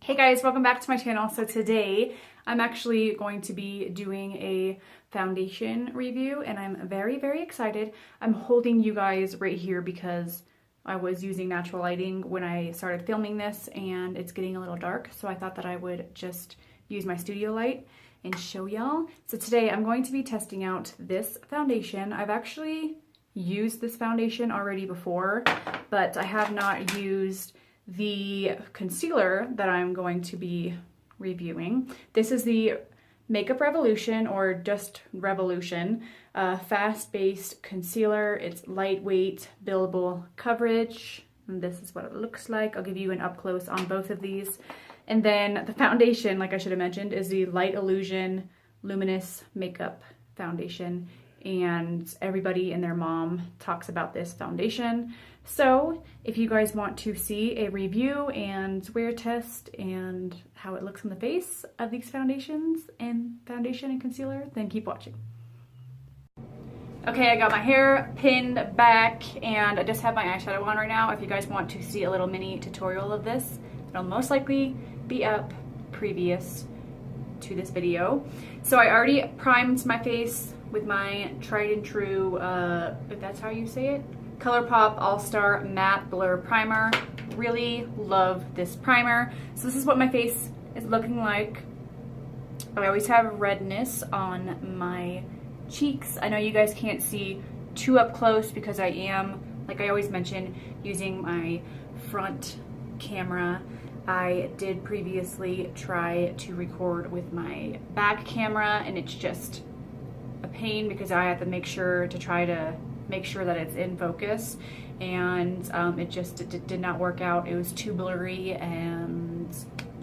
Hey guys, welcome back to my channel. So today I'm actually going to be doing a foundation review and I'm very excited. I'm holding you guys right here because I was using natural lighting when I started filming this and it's getting a little dark, so I thought that I would just use my studio light and show y'all. So today I'm going to be testing out this foundation. I've actually used this foundation already before, but I have not used the concealer that I'm going to be reviewing. This is the Makeup Revolution, or just Revolution, fast-based concealer. It's lightweight, buildable coverage. And this is what it looks like. I'll give you an up close on both of these. And then the foundation, like I should have mentioned, is the Light Illusion Luminous Makeup Foundation. And everybody and their mom talks about this foundation. So if you guys want to see a review and wear test and how it looks on the face of these foundations and foundation and concealer, then keep watching. Okay, I got my hair pinned back and I just have my eyeshadow on right now. If you guys want to see a little mini tutorial of this, it'll most likely be up previous to this video. So I already primed my face with my tried and true, if that's how you say it, ColourPop All-Star Matte Blur Primer. Really love this primer. So this is what my face is looking like. I always have redness on my cheeks. I know you guys can't see too up close because I am, like I always mention, using my front camera. I did previously try to record with my back camera and it's just a pain because I have to make sure that it's in focus, and it did not work out. It was too blurry and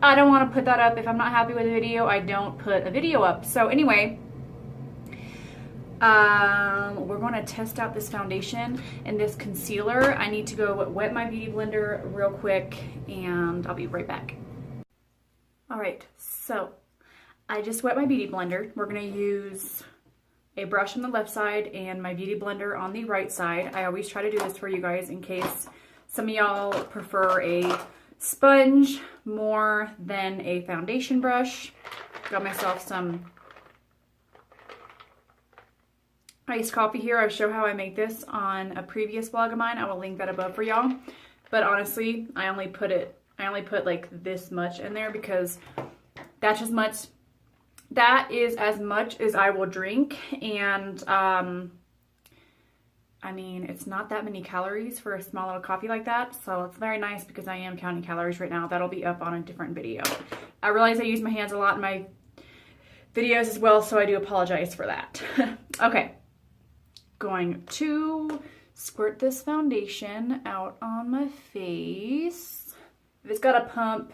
I don't want to put that up. If I'm not happy with a video, I don't put a video up. So anyway, we're going to test out this foundation and this concealer. I need to go wet my beauty blender real quick and I'll be right back. All right, so I just wet my beauty blender. We're going to use a brush on the left side and my beauty blender on the right side. I always try to do this for you guys in case some of y'all prefer a sponge more than a foundation brush. Got myself some iced coffee here. I show how I make this on a previous vlog of mine. I will link that above for y'all. But honestly, I only put like this much in there because that's as much. That is as much as I will drink, and I mean, it's not that many calories for a small little coffee like that, so it's very nice because I am counting calories right now. That'll be up on a different video. I realize I use my hands a lot in my videos as well, so I do apologize for that. Okay, going to squirt this foundation out on my face. If it's got a pump,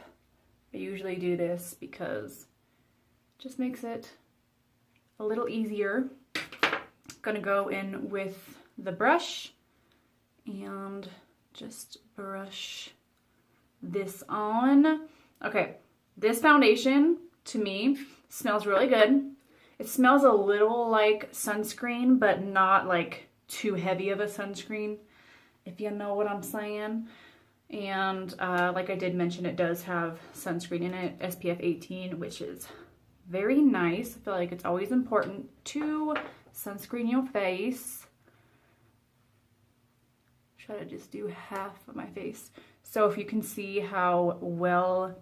I usually do this because just makes it a little easier. Gonna go in with the brush and just brush this on. Okay, this foundation to me smells really good. It smells a little like sunscreen, but not like too heavy of a sunscreen, if you know what I'm saying. And like I did mention, it does have sunscreen in it, SPF 18, which is very nice. I feel like it's always important to sunscreen your face. Try to just do half of my face. So if you can see how well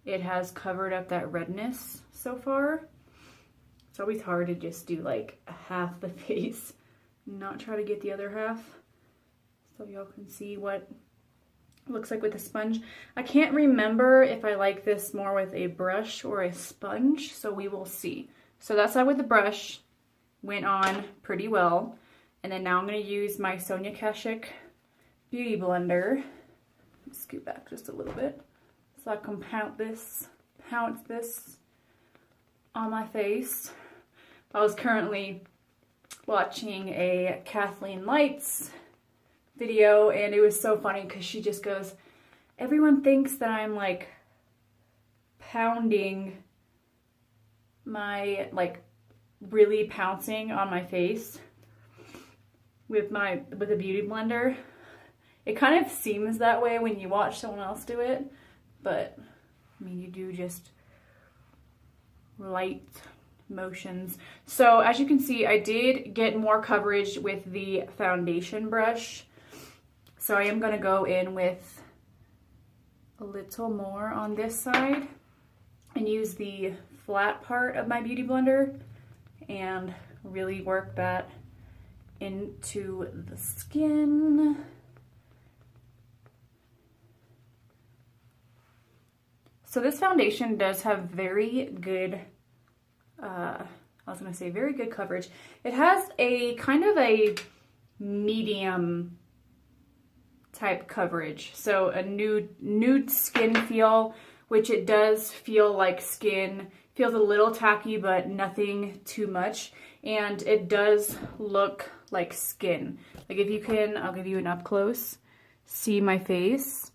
it has covered up that redness so far. It's always hard to just do like half the face, not try to get the other half. So y'all can see what looks like with a sponge. I can't remember if I like this more with a brush or a sponge, so we will see. So that side with the brush went on pretty well. And then now I'm going to use my Sonia Kashuk beauty blender. Scoot back just a little bit so I can pounce this on my face. I was currently watching a Kathleen Lights video and it was so funny because she just goes, everyone thinks that I'm like pounding my, like really pouncing on my face with a beauty blender. It kind of seems that way when you watch someone else do it, but I mean, you do just light motions. So as you can see, I did get more coverage with the foundation brush. So I am going to go in with a little more on this side and use the flat part of my beauty blender and really work that into the skin. So this foundation does have very good, very good coverage. It has a kind of a medium type coverage. So a nude skin feel, which it does feel like skin. Feels a little tacky, but nothing too much. And it does look like skin. Like if you can, I'll give you an up close, see my face.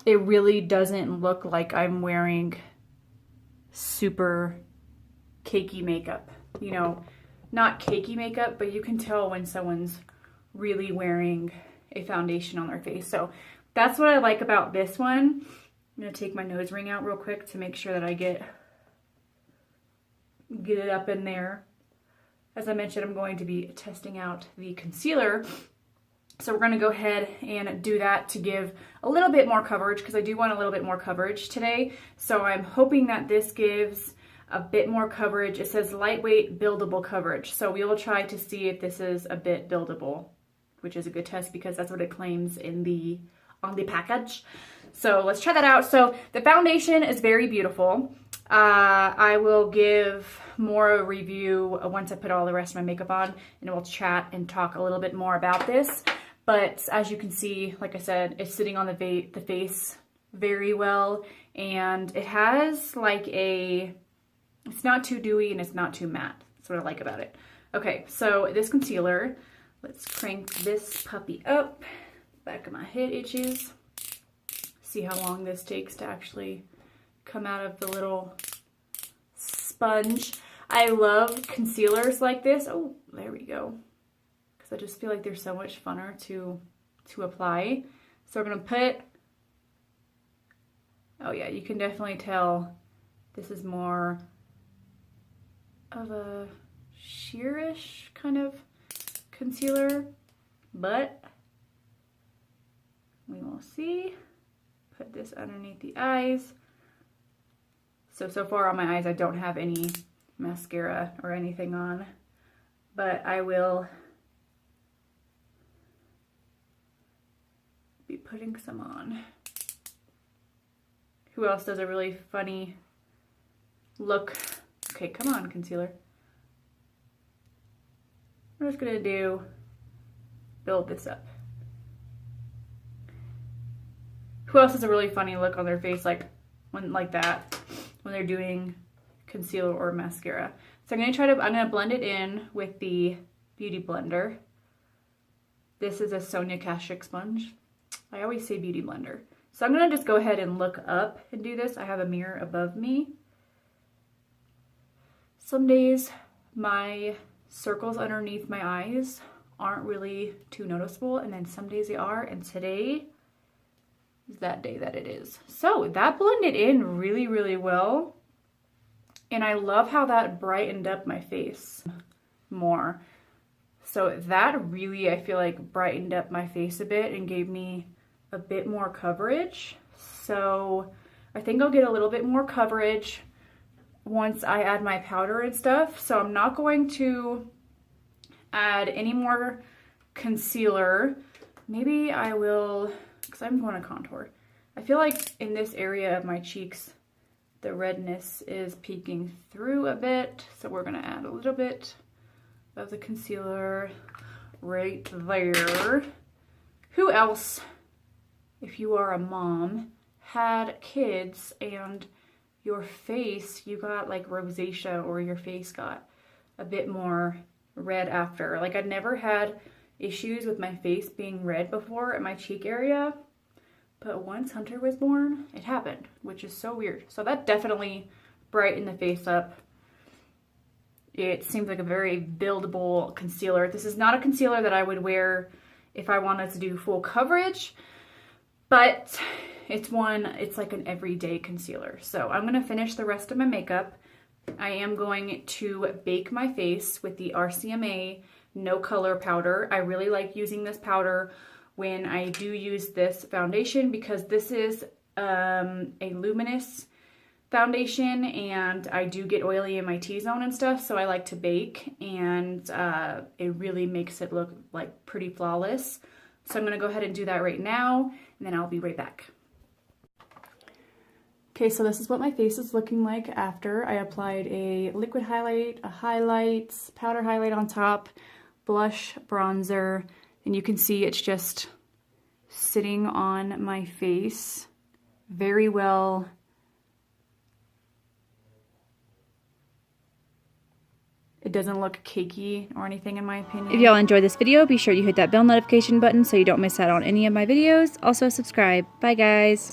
It really doesn't look like I'm wearing super cakey makeup. You know, not cakey makeup, but you can tell when someone's really wearing a foundation on their face. So that's what I like about this one. I'm gonna take my nose ring out real quick to make sure that I get it up in there. As I mentioned, I'm going to be testing out the concealer. So we're gonna go ahead and do that to give a little bit more coverage, because I do want a little bit more coverage today. So I'm hoping that this gives a bit more coverage. It says lightweight buildable coverage. So we will try to see if this is a bit buildable, which is a good test because that's what it claims in on the package. So let's try that out. So the foundation is very beautiful. I will give more a review once I put all the rest of my makeup on, and we'll chat and talk a little bit more about this. But as you can see, like I said, it's sitting on the face very well, and it has like it's not too dewy and it's not too matte. That's what I like about it. Okay, so this concealer, let's crank this puppy up. Back of my head itches. See how long this takes to actually come out of the little sponge. I love concealers like this. Oh, there we go. Because I just feel like they're so much funner to apply. So we're gonna put, oh yeah, you can definitely tell this is more of a sheerish kind of concealer, but we will see. Put this underneath the eyes. So far on my eyes, I don't have any mascara or anything on, but I will be putting some on. Who else does a really funny look? Okay, come on, concealer. I'm just gonna build this up. Who else has a really funny look on their face like that when they're doing concealer or mascara? So I'm gonna blend it in with the Beauty Blender. This is a Sonia Kashuk sponge. I always say Beauty Blender. So I'm gonna just go ahead and look up and do this. I have a mirror above me. Some days my circles underneath my eyes aren't really too noticeable, and then some days they are, and today is that day that it is. So that blended in really, really well. And I love how that brightened up my face more. So that really, I feel like, brightened up my face a bit and gave me a bit more coverage. So I think I'll get a little bit more coverage once I add my powder and stuff. So I'm not going to add any more concealer. Maybe I will, because I'm going to contour. I feel like in this area of my cheeks, the redness is peeking through a bit. So we're going to add a little bit of the concealer right there. Who else, if you are a mom, had kids and your face, you got like rosacea, or your face got a bit more red after? Like, I'd never had issues with my face being red before in my cheek area, but once Hunter was born, it happened, which is so weird. So that definitely brightened the face up. It seems like a very buildable concealer. This is not a concealer that I would wear if I wanted to do full coverage, but it's like an everyday concealer. So I'm gonna finish the rest of my makeup. I am going to bake my face with the RCMA No Color powder. I really like using this powder when I do use this foundation because this is a luminous foundation and I do get oily in my T-zone and stuff, so I like to bake, and it really makes it look like pretty flawless. So I'm gonna go ahead and do that right now, and then I'll be right back. Okay, so this is what my face is looking like after I applied a liquid highlight, a highlight, powder highlight on top, blush, bronzer, and you can see it's just sitting on my face very well. It doesn't look cakey or anything in my opinion. If y'all enjoyed this video, be sure you hit that bell notification button so you don't miss out on any of my videos. Also subscribe. Bye guys.